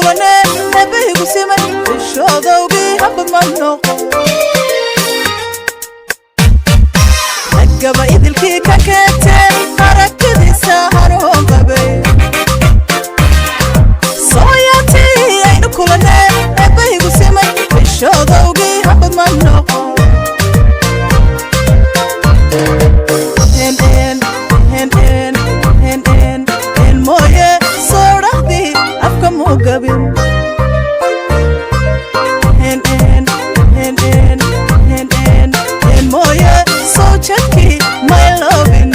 kulane nabigu simay shadowgi habad ma noqo gaba idilkii ka keentay aragtidiisa hanuun qabay sooyaatii aynu kulane nabigu simay shadowgi habad ma noqo moye soorahdi afka mugabin moye soojadki my lovin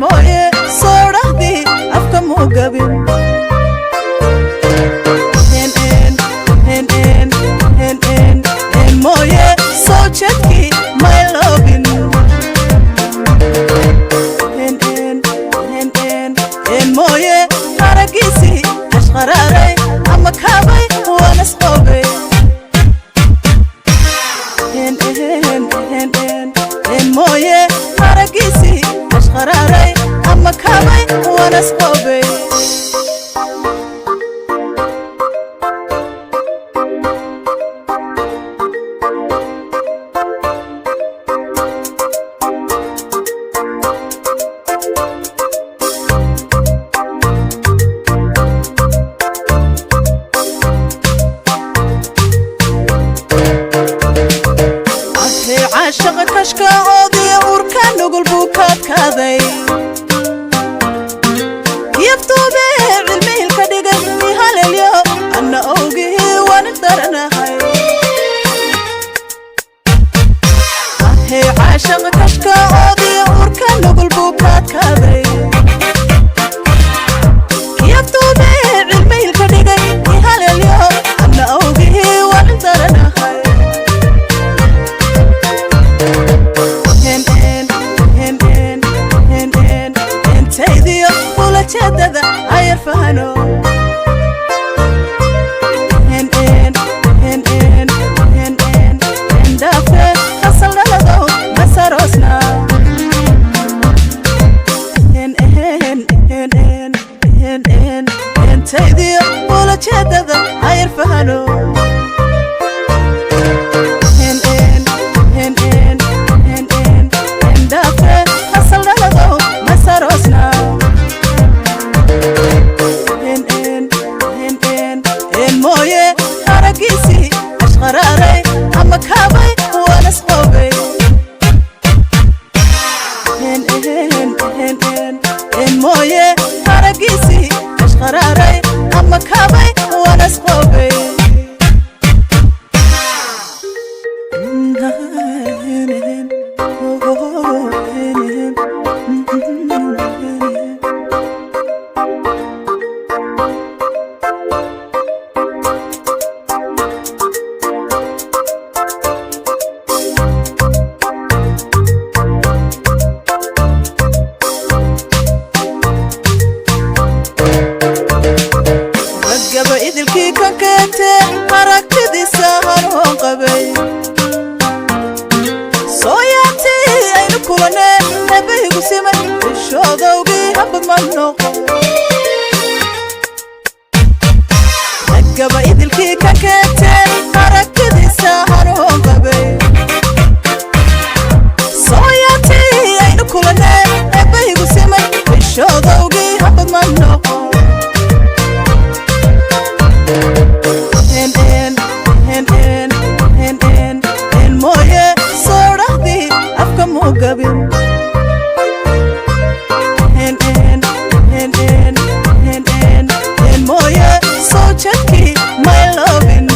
moye soorahdi afka mugabin moye soojadki my lovin moye haragisi ashqararay ama kabay wana sqobay moye haragisi ashqararay ama kabay wana sqobay عاشق كشكا عودي وركان نقول بوكات كاذي يفتو بيع الميل كدقني هاليوم أنا أوقي ونقدر أنا هاي عاشق كشكا عودي وركان نقول بوكات كاذي يفتو بيع الميل كدقني هاليوم أنا أوقي ونقدر أنا هاي تيديو ولا تشدد عير فهنو دافع حصلنا لغو مساروسنا تيديو ولا تشدد عير فهنو دافع حصلنا لغو مساروسنا moye haragisi ashqararay ama kabay wana sqobay moye haragisi ashqararay ama kabay wana sqobay gaba idilkii ka keentay aragtidiisa hanuun qabay sooyaatii aynu kulane nabigu simay shadowgi habad ma noqo gaba idilkii ka keentay aragtidiisa hanuun qabay sooyaatii aynu kulane nabigu simay shadowgi habad ma noqo moye soorahdi afka mugabin moye soojadki my lovin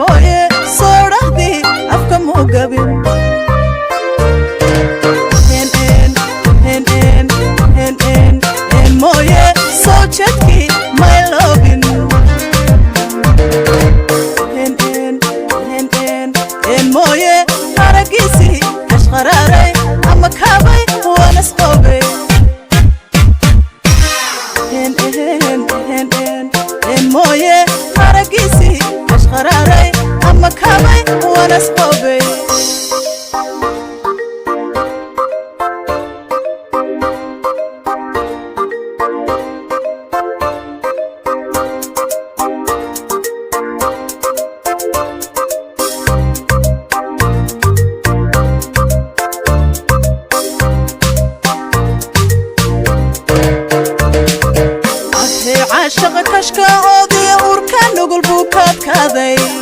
moye soorahdi afka mugabin moye soojadki my lovin moye haragisi ashqararay ama kabay wana sqobay moye haragisi ashqararay ama kabay ونسقبي عاشق كشكا أودي أوركان نقول بوكات كذي